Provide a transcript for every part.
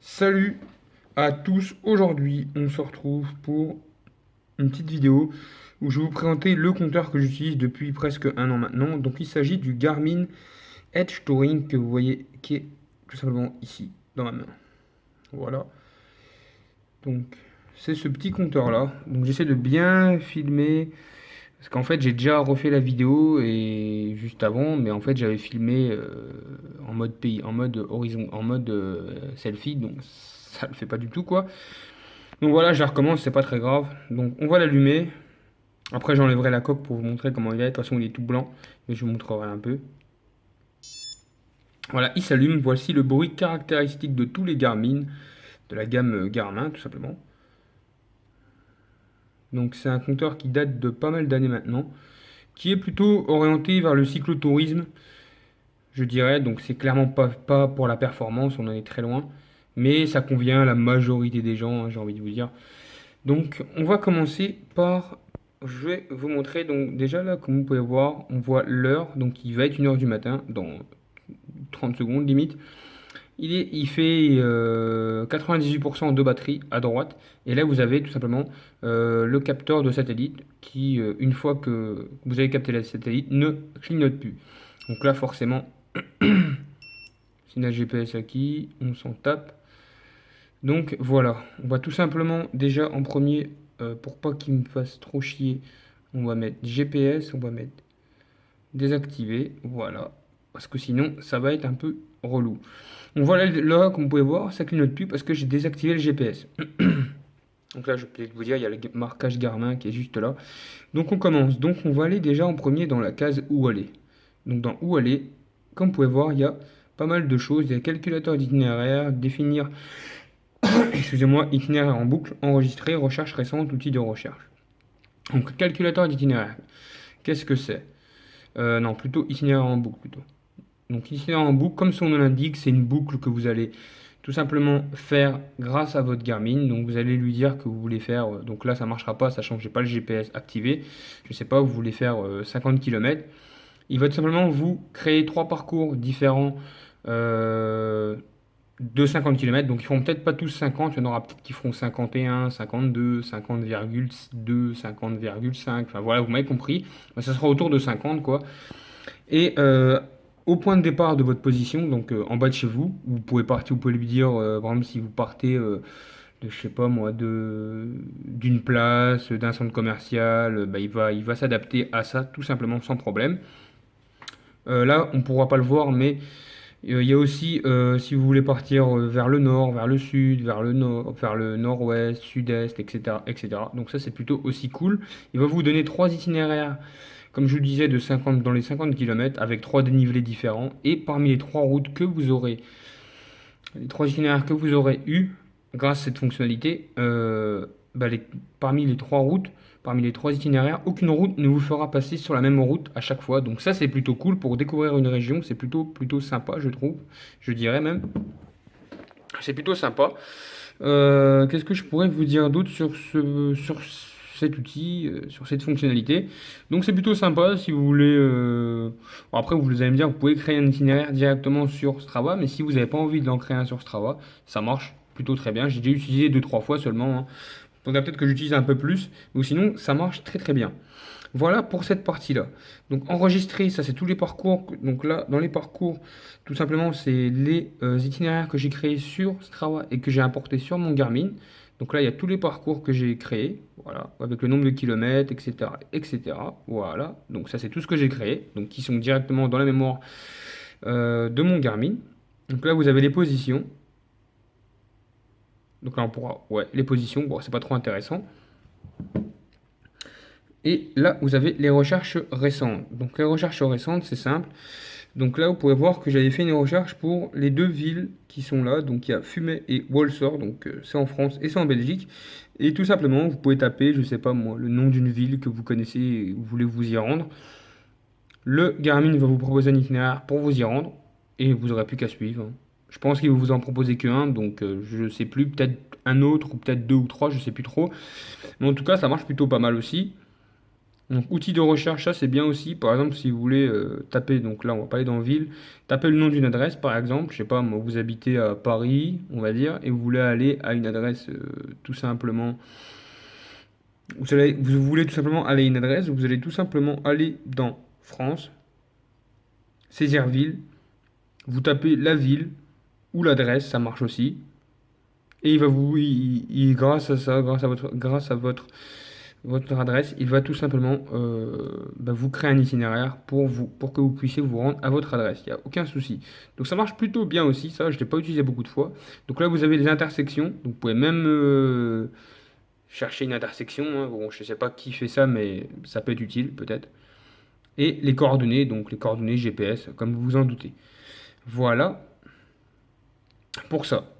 Salut à tous, aujourd'hui on se retrouve pour une petite vidéo où je vais vous présenter le compteur que j'utilise depuis presque un an maintenant. Donc il s'agit du Garmin Edge Touring que vous voyez qui est tout simplement ici dans ma main. Voilà, donc c'est ce petit compteur là. Donc j'essaie de bien filmer parce qu'en fait j'ai déjà refait la vidéo et juste avant, mais en fait j'avais filmé en mode pays, en mode horizon, en mode selfie, donc ça le fait pas du tout quoi. Donc voilà, je la recommence, c'est pas très grave. Donc on va l'allumer. Après j'enlèverai la coque pour vous montrer comment il est. De toute façon il est tout blanc, mais je vous montrerai un peu. Voilà, il s'allume. Voici le bruit caractéristique de tous les Garmin, de la gamme Garmin tout simplement. Donc c'est un compteur qui date de pas mal d'années maintenant, qui est plutôt orienté vers le cyclotourisme, je dirais. Donc c'est clairement pas pour la performance, on en est très loin. Mais ça convient à la majorité des gens, hein, j'ai envie de vous dire. Donc, on va commencer par, je vais vous montrer, donc déjà là, comme vous pouvez voir, on voit l'heure, donc il va être 1 heure du matin, dans 30 secondes limite. Il fait 98% de batterie à droite, et là vous avez tout simplement le capteur de satellite qui, une fois que vous avez capté la satellite, ne clignote plus. Donc là forcément, signal GPS acquis, on s'en tape. Donc voilà, on va tout simplement déjà en premier, pour pas qu'il me fasse trop chier, on va mettre GPS, on va mettre désactiver, voilà, parce que sinon ça va être un peu relou. Donc voilà, là comme vous pouvez voir, ça clignote plus parce que j'ai désactivé le GPS. Donc là je peux vous dire, il y a le marquage Garmin qui est juste là. Donc on commence, donc on va aller déjà en premier dans la case où aller. Donc dans où aller, comme vous pouvez voir, il y a pas mal de choses, il y a calculateur d'itinéraire, définir excusez-moi, itinéraire en boucle, enregistré, recherche récente, outil de recherche. Donc, calculateur d'itinéraire. Qu'est-ce que c'est Non, plutôt itinéraire en boucle, plutôt. Donc, itinéraire en boucle, comme son nom l'indique, c'est une boucle que vous allez tout simplement faire grâce à votre Garmin. Donc, vous allez lui dire que vous voulez faire, donc là, ça ne marchera pas, sachant que j'ai pas le GPS activé. Je ne sais pas, vous voulez faire 50 km. Il va tout simplement vous créer trois parcours différents euh, de 50 km. Donc ils feront peut-être pas tous 50, il y en aura peut-être qui feront 51, 52, 50,2, 50,5. Enfin voilà, vous m'avez compris. Ça sera autour de 50 quoi. Et au point de départ de votre position, donc en bas de chez vous, vous pouvez partir, vous pouvez lui dire, par exemple si vous partez de, je sais pas moi, d'une place, d'un centre commercial, bah, il va s'adapter à ça tout simplement sans problème. Là, on ne pourra pas le voir, mais il y a aussi, si vous voulez partir vers le nord, vers le sud, vers le nord, vers le nord-ouest, sud-est, etc., etc. Donc ça, c'est plutôt aussi cool. Il va vous donner trois itinéraires, comme je vous disais, de 50, dans les 50 km, avec trois dénivelés différents. Et parmi les trois routes que vous aurez, les trois itinéraires que vous aurez eu, grâce à cette fonctionnalité, bah, parmi les trois routes, parmi les trois itinéraires, aucune route ne vous fera passer sur la même route à chaque fois. Donc ça, c'est plutôt cool pour découvrir une région. C'est plutôt sympa, je trouve. Je dirais même. C'est plutôt sympa. Qu'est-ce que je pourrais vous dire d'autre sur cet outil, sur cette fonctionnalité? Donc c'est plutôt sympa si vous voulez. Bon, après, vous allez me dire, vous pouvez créer un itinéraire directement sur Strava, mais si vous n'avez pas envie d'en créer un sur Strava, ça marche plutôt très bien. J'ai déjà utilisé deux trois fois seulement, hein. Faudrait peut-être que j'utilise un peu plus, ou sinon ça marche très très bien. Voilà pour cette partie-là. Donc enregistrer, ça c'est tous les parcours. Donc là, dans les parcours, tout simplement, c'est les itinéraires que j'ai créés sur Strava et que j'ai importés sur mon Garmin. Donc là, il y a tous les parcours que j'ai créés, voilà, avec le nombre de kilomètres, etc., etc. Voilà. Donc ça, c'est tout ce que j'ai créé, donc qui sont directement dans la mémoire de mon Garmin. Donc là, vous avez les positions. Donc là, on pourra, ouais, les positions. Bon, c'est pas trop intéressant. Et là, vous avez les recherches récentes. Donc les recherches récentes, c'est simple. Donc là, vous pouvez voir que j'avais fait une recherche pour les deux villes qui sont là. Donc il y a Fumay et Walsall. Donc c'est en France et c'est en Belgique. Et tout simplement, vous pouvez taper, je sais pas moi, le nom d'une ville que vous connaissez et vous voulez vous y rendre. Le Garmin va vous proposer un itinéraire pour vous y rendre. Et vous n'aurez plus qu'à suivre, hein. Je pense qu'il va vous en proposer qu'un. Donc je ne sais plus, peut-être un autre ou peut-être deux ou trois, je ne sais plus trop. Mais en tout cas, ça marche plutôt pas mal aussi. Donc, outils de recherche, ça c'est bien aussi. Par exemple, si vous voulez taper, donc là on va pas aller dans ville, taper le nom d'une adresse par exemple. Je sais pas, moi vous habitez à Paris, on va dire, et vous voulez aller à une adresse tout simplement. Vous voulez tout simplement aller à une adresse, vous allez tout simplement aller dans France, saisir ville, vous tapez la ville ou l'adresse, ça marche aussi. Et il va vous, grâce à ça, grâce à votre adresse, il va tout simplement vous créer un itinéraire pour que vous puissiez vous rendre à votre adresse. Il n'y a aucun souci. Donc ça marche plutôt bien aussi, ça, je ne l'ai pas utilisé beaucoup de fois. Donc là, vous avez les intersections. Donc vous pouvez même chercher une intersection, hein. Bon, je ne sais pas qui fait ça, mais ça peut être utile, peut-être. Et les coordonnées, donc les coordonnées GPS, comme vous vous en doutez. Voilà pour ça.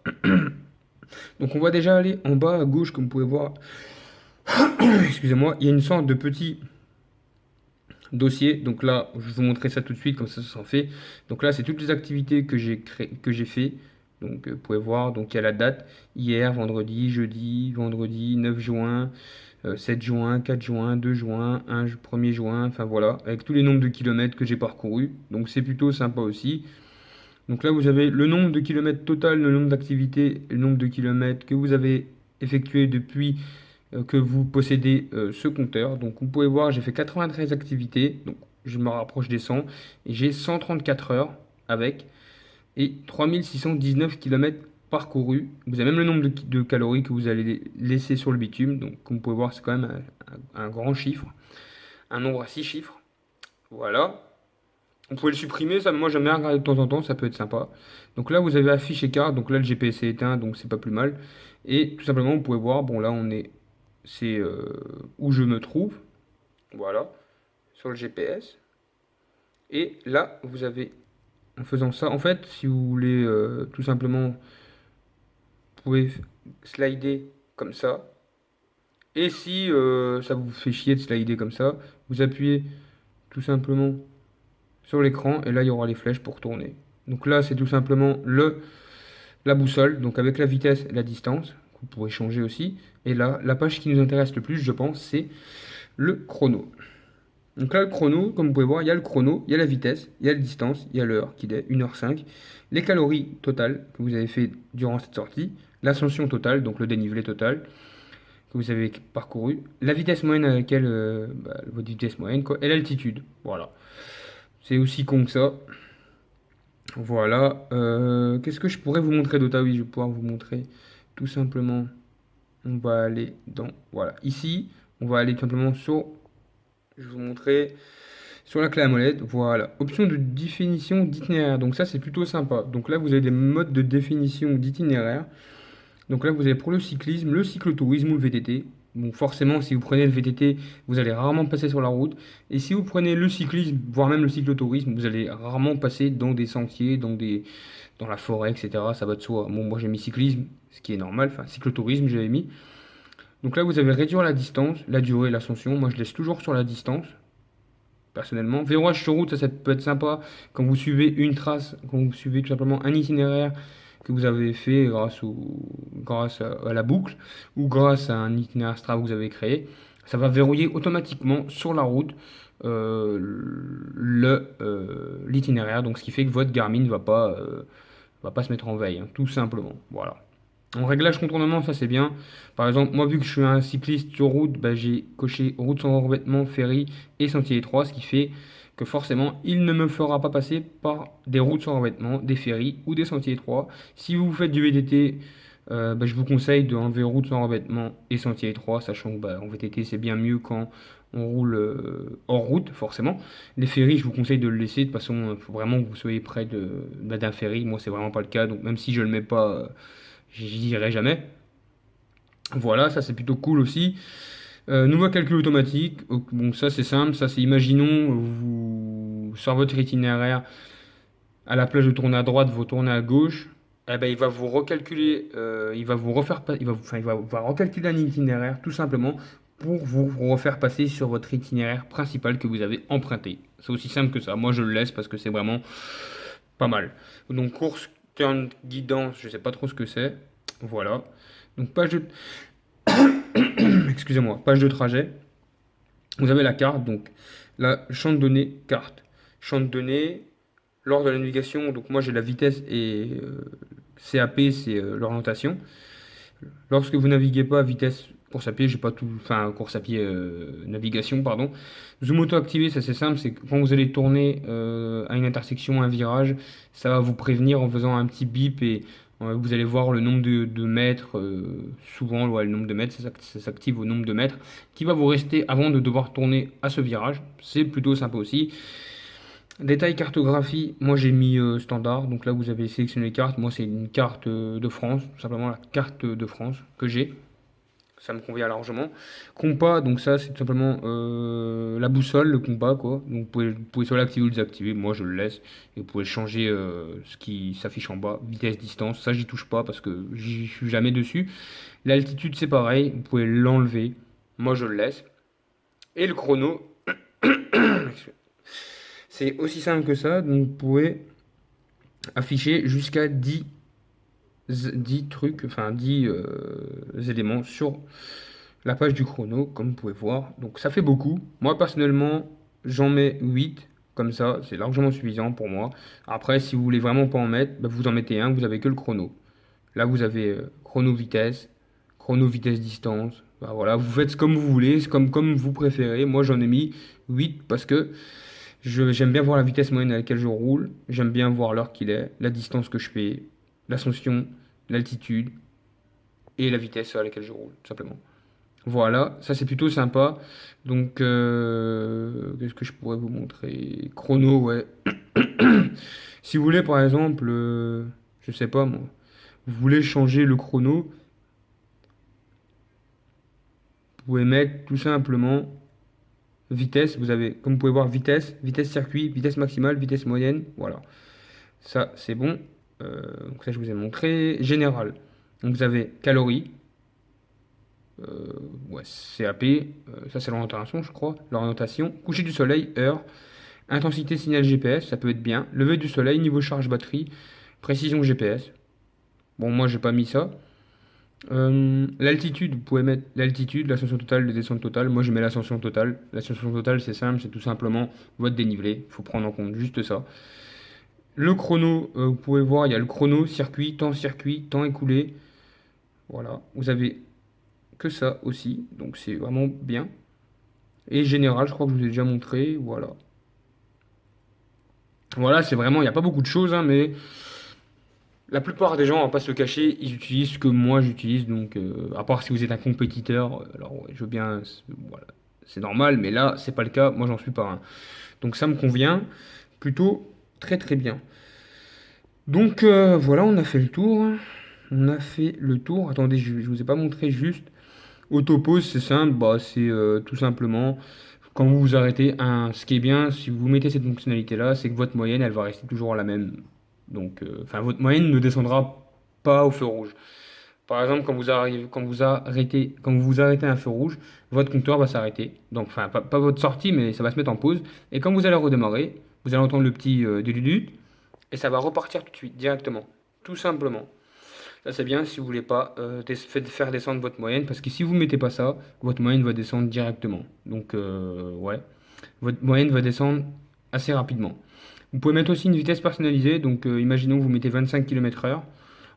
Donc on va déjà aller en bas à gauche, comme vous pouvez voir. Excusez-moi, il y a une sorte de petit dossier. Donc là, je vais vous montrer ça tout de suite, comme ça s'en fait. Donc là, c'est toutes les activités que j'ai fait. Donc vous pouvez voir, donc il y a la date, hier, vendredi 9 juin, 7 juin, 4 juin, 2 juin, 1er juin, enfin voilà, avec tous les nombres de kilomètres que j'ai parcourus. Donc c'est plutôt sympa aussi. Donc là, vous avez le nombre de kilomètres total, le nombre d'activités, le nombre de kilomètres que vous avez effectué depuis que vous possédez ce compteur. Donc vous pouvez voir, j'ai fait 93 activités, donc je me rapproche des 100, et j'ai 134 heures avec, et 3619 km parcourus. Vous avez même le nombre de calories que vous allez laisser sur le bitume, donc comme vous pouvez voir, c'est quand même un grand chiffre, un nombre à 6 chiffres. Voilà. Vous pouvez le supprimer, ça, moi j'aime bien regarder de temps en temps, ça peut être sympa. Donc là, vous avez affiché carte, donc là le GPS est éteint, donc c'est pas plus mal. Et tout simplement, vous pouvez voir, bon là c'est où je me trouve, voilà, sur le GPS. Et là, vous avez, en faisant ça, en fait, si vous voulez tout simplement, vous pouvez slider comme ça. Et si ça vous fait chier de slider comme ça, vous appuyez tout simplement sur l'écran et là il y aura les flèches pour tourner. Donc là c'est tout simplement la boussole, donc avec la vitesse et la distance, que vous pourrez changer aussi. Et là, la page qui nous intéresse le plus, je pense, c'est le chrono. Donc là, le chrono, comme vous pouvez voir, il y a le chrono, il y a la vitesse, il y a la distance, il y a l'heure qui est 1h05, les calories totales que vous avez fait durant cette sortie, l'ascension totale, donc le dénivelé total que vous avez parcouru, la vitesse moyenne à laquelle, votre vitesse moyenne, quoi, et l'altitude. Voilà. C'est aussi con que ça. Voilà. Qu'est-ce que je pourrais vous montrer d'autre? Ah oui, je vais pouvoir vous montrer tout simplement. On va aller dans. Voilà. Ici, on va aller tout simplement sur. Je vais vous montrer sur la clé à molette. Voilà. Option de définition d'itinéraire. Donc ça, c'est plutôt sympa. Donc là, vous avez des modes de définition d'itinéraire. Donc là, vous avez pour le cyclisme, le cyclotourisme ou le VTT. Bon, forcément, si vous prenez le VTT, vous allez rarement passer sur la route. Et si vous prenez le cyclisme, voire même le cyclotourisme, vous allez rarement passer dans des sentiers, dans la forêt, etc. Ça va de soi. Bon, moi j'ai mis cyclisme, ce qui est normal. Enfin, cyclotourisme, j'avais mis. Donc là, vous avez réduire la distance, la durée, l'ascension. Moi, je laisse toujours sur la distance, personnellement. Verrouillage sur route, ça peut être sympa quand vous suivez une trace, quand vous suivez tout simplement un itinéraire que vous avez fait grâce à la boucle ou grâce à un itinéraire Strava que vous avez créé. Ça va verrouiller automatiquement sur la route l'itinéraire, donc ce qui fait que votre Garmin ne va pas se mettre en veille, hein, tout simplement. Voilà. En réglage contournement, ça c'est bien. Par exemple, moi vu que je suis un cycliste sur route, bah, j'ai coché route sans revêtement, ferry et sentier étroit, ce qui fait que forcément, il ne me fera pas passer par des routes sans revêtement, des ferries ou des sentiers étroits. Si vous faites du VTT, je vous conseille d'enlever route sans revêtement et sentier étroit, sachant que en VTT c'est bien mieux quand on roule hors route, forcément. Les ferries, je vous conseille de le laisser. De toute façon, il faut vraiment que vous soyez près d'un ferry. Moi, c'est vraiment pas le cas, donc même si je le mets pas, j'y dirai jamais. Voilà, ça c'est plutôt cool aussi. Nouveau calcul automatique. Bon, ça c'est simple. Ça c'est, imaginons, vous, sur votre itinéraire, à la place de tourner à droite, vous tournez à gauche. Eh ben, il va vous recalculer, il va vous refaire, va recalculer un itinéraire tout simplement pour vous refaire passer sur votre itinéraire principal que vous avez emprunté. C'est aussi simple que ça. Moi, je le laisse parce que c'est vraiment pas mal. Donc, course, turn, guidance, je sais pas trop ce que c'est. Voilà. Donc, page de, excusez-moi, page de trajet. Vous avez la carte, donc la champ de données carte. Champ de données, lors de la navigation, donc moi j'ai la vitesse et CAP, c'est l'orientation. Lorsque vous naviguez pas à vitesse course à pied, j'ai pas tout, enfin course à pied navigation, pardon. Zoom auto activé, ça c'est simple, c'est que quand vous allez tourner à une intersection, un virage, ça va vous prévenir en faisant un petit bip et vous allez voir le nombre de mètres. Souvent, ouais, le nombre de mètres, ça s'active au nombre de mètres qui va vous rester avant de devoir tourner à ce virage. C'est plutôt sympa aussi. Détail cartographie, moi j'ai mis standard, donc là vous avez sélectionné les cartes, moi c'est une carte de France, tout simplement la carte de France que j'ai, ça me convient largement. Compas, donc ça c'est tout simplement la boussole, le compas quoi, donc vous pouvez soit l'activer ou le désactiver, moi je le laisse, et vous pouvez changer ce qui s'affiche en bas, vitesse, distance, ça j'y touche pas parce que j'y suis jamais dessus. L'altitude c'est pareil, vous pouvez l'enlever, moi je le laisse. Et le chrono, c'est aussi simple que ça, donc vous pouvez afficher jusqu'à 10 trucs, enfin 10 éléments sur la page du chrono, comme vous pouvez voir. Donc ça fait beaucoup. Moi personnellement, j'en mets 8, comme ça, c'est largement suffisant pour moi. Après, si vous voulez vraiment pas en mettre, bah, vous en mettez un, vous avez que le chrono. Là, vous avez chrono vitesse distance. Bah, voilà, vous faites comme vous voulez, c'est comme vous préférez. Moi, j'en ai mis 8 parce que j'aime bien voir la vitesse moyenne à laquelle je roule, j'aime bien voir l'heure qu'il est, la distance que je fais, l'ascension, l'altitude et la vitesse à laquelle je roule, tout simplement. Voilà, ça c'est plutôt sympa. Donc, qu'est-ce que je pourrais vous montrer? Chrono, ouais. Si vous voulez, par exemple, je sais pas moi, vous voulez changer le chrono, vous pouvez mettre tout simplement vitesse. Vous avez, comme vous pouvez voir, vitesse, vitesse circuit, vitesse maximale, vitesse moyenne. Voilà. Ça, c'est bon. Donc ça, je vous ai montré. Général. Donc vous avez calories. Ouais, CAP. Ça, c'est l'orientation, je crois. L'orientation. Coucher du soleil, heure. Intensité signal GPS, ça peut être bien. Lever du soleil, niveau charge batterie. Précision GPS. Bon, moi, j'ai pas mis ça. L'altitude, vous pouvez mettre l'altitude, l'ascension totale, la descente totale. Moi, je mets l'ascension totale. L'ascension totale, c'est simple, c'est tout simplement votre dénivelé. Il faut prendre en compte juste ça. Le chrono, vous pouvez voir, il y a le chrono, circuit, temps écoulé. Voilà, vous avez que ça aussi, donc c'est vraiment bien. Et général, je crois que je vous ai déjà montré, voilà. Voilà, c'est vraiment, il n'y a pas beaucoup de choses, hein, mais la plupart des gens, on va pas se le cacher, ils utilisent ce que moi j'utilise, donc à part si vous êtes un compétiteur, alors ouais, je veux bien, voilà, c'est normal, mais là, c'est pas le cas, moi j'en suis pas un. Donc ça me convient plutôt très très bien. Donc voilà, on a fait le tour. On a fait le tour. Attendez, je vous ai pas montré juste. Autopause, c'est simple. Bah, c'est tout simplement quand vous vous arrêtez. Ce qui est bien, si vous mettez cette fonctionnalité-là, c'est que votre moyenne, elle va rester toujours la même. Donc, enfin, votre moyenne ne descendra pas au feu rouge. Par exemple, quand vous vous arrêtez à un feu rouge, votre compteur va s'arrêter. Donc, enfin, pas votre sortie, mais ça va se mettre en pause. Et quand vous allez redémarrer, vous allez entendre le petit dudut et ça va repartir tout de suite, directement. Tout simplement. Ça, c'est bien si vous voulez pas faire descendre votre moyenne, parce que si vous mettez pas ça, votre moyenne va descendre directement. Donc, ouais, votre moyenne va descendre assez rapidement. Vous pouvez mettre aussi une vitesse personnalisée, donc imaginons que vous mettez 25 km/h.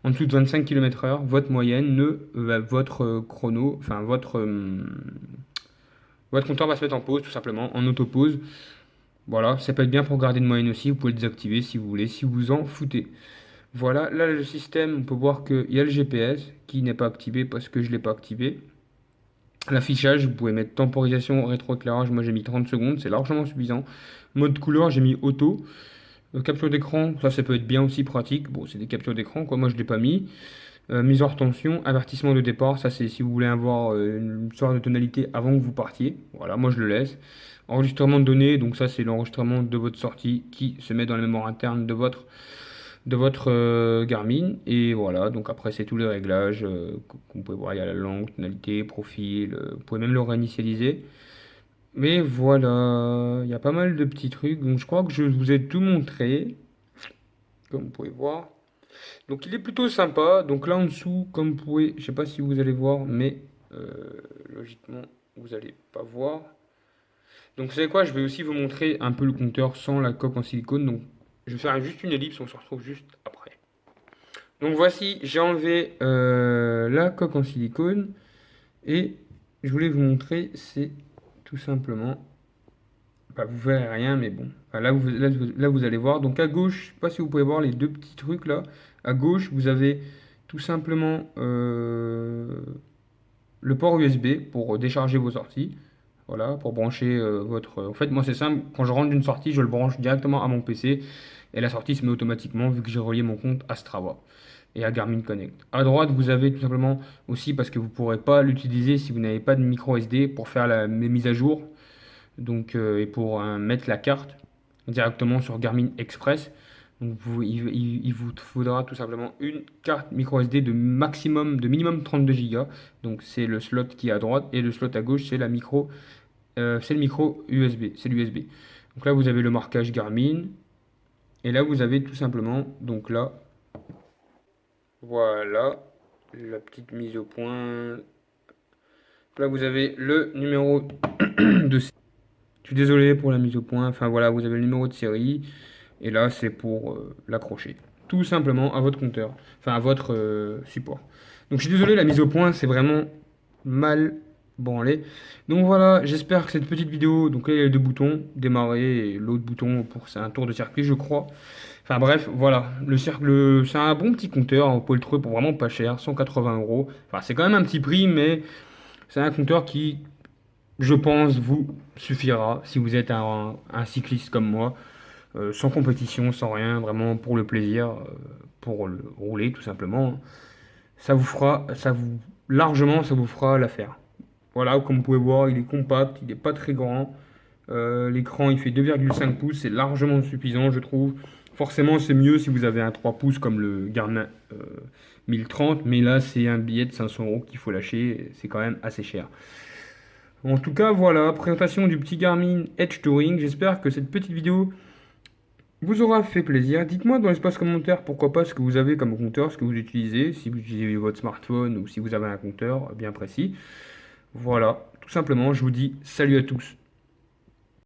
En dessous de 25 km/h, votre moyenne, votre chrono, enfin votre compteur va se mettre en pause, tout simplement, en auto-pause. Voilà, ça peut être bien pour garder une moyenne aussi, vous pouvez le désactiver si vous voulez, si vous en foutez. Voilà, là le système, on peut voir qu'il y a le GPS qui n'est pas activé parce que je ne l'ai pas activé. L'affichage, vous pouvez mettre temporisation, rétroéclairage, moi j'ai mis 30 secondes, c'est largement suffisant. Mode couleur, j'ai mis auto. Capture d'écran, ça peut être bien aussi pratique. Bon, c'est des captures d'écran, quoi, moi je ne l'ai pas mis. Mise hors tension, avertissement de départ, ça c'est si vous voulez avoir une sorte de tonalité avant que vous partiez. Voilà, moi je le laisse. Enregistrement de données, donc ça c'est l'enregistrement de votre sortie qui se met dans la mémoire interne de votre Garmin. Et voilà, donc après c'est tous les réglages qu'on peut voir. Il y a la langue, tonalité, profil, vous pouvez même le réinitialiser. Mais voilà, il y a pas mal de petits trucs. Donc je crois que je vous ai tout montré, comme vous pouvez voir. Donc il est plutôt sympa. Donc là en dessous, comme vous pouvez, je sais pas si vous allez voir, mais logiquement vous allez pas voir. Donc vous savez quoi, je vais aussi vous montrer un peu le compteur sans la coque en silicone. Donc je vais faire juste une ellipse, on se retrouve juste après. Donc voici, j'ai enlevé la coque en silicone et je voulais vous montrer, c'est tout simplement, bah, vous verrez rien, mais bon, enfin, là, vous allez voir. Donc à gauche, je sais pas si vous pouvez voir les deux petits trucs là. À gauche, vous avez tout simplement le port USB pour décharger vos sorties. Voilà, pour brancher votre. En fait, moi c'est simple, quand je rentre d'une sortie, je le branche directement à mon PC et la sortie se met automatiquement vu que j'ai relié mon compte à Strava et à Garmin Connect. À droite, vous avez tout simplement aussi parce que vous ne pourrez pas l'utiliser si vous n'avez pas de micro SD pour faire la mise à jour donc, et pour mettre la carte directement sur Garmin Express. Donc il vous faudra tout simplement une carte micro SD de minimum 32 Go. Donc c'est le slot qui est à droite et le slot à gauche c'est le micro USB, c'est l'USB. Donc là vous avez le marquage Garmin et là vous avez tout simplement donc là voilà la petite mise au point. Là vous avez le numéro de. Je suis désolé pour la mise au point. Enfin voilà, vous avez le numéro de série. Et là, c'est pour l'accrocher. Tout simplement à votre compteur. Enfin, à votre support. Donc, je suis désolé, la mise au point, c'est vraiment mal branlé. Donc voilà, j'espère que cette petite vidéo, donc là, il y a les deux boutons, démarrer, et l'autre bouton pour c'est un tour de circuit, je crois. Enfin bref, voilà, le cercle, c'est un bon petit compteur, on peut le trouver pour vraiment pas cher, 180 euros. Enfin, c'est quand même un petit prix, mais c'est un compteur qui, je pense, vous suffira si vous êtes un cycliste comme moi, sans compétition, sans rien, vraiment pour le plaisir, pour le rouler tout simplement. Ça vous fera, largement, ça vous fera l'affaire. Voilà, comme vous pouvez voir, il est compact, il n'est pas très grand. L'écran, il fait 2,5 pouces, c'est largement suffisant, je trouve. Forcément, c'est mieux si vous avez un 3 pouces comme le Garmin 1030, mais là, c'est un billet de 500 euros qu'il faut lâcher, c'est quand même assez cher. En tout cas, voilà, présentation du petit Garmin Edge Touring. J'espère que cette petite vidéo vous aura fait plaisir. Dites-moi dans l'espace commentaire pourquoi pas ce que vous avez comme compteur, ce que vous utilisez, si vous utilisez votre smartphone ou si vous avez un compteur bien précis. Voilà, tout simplement, je vous dis salut à tous.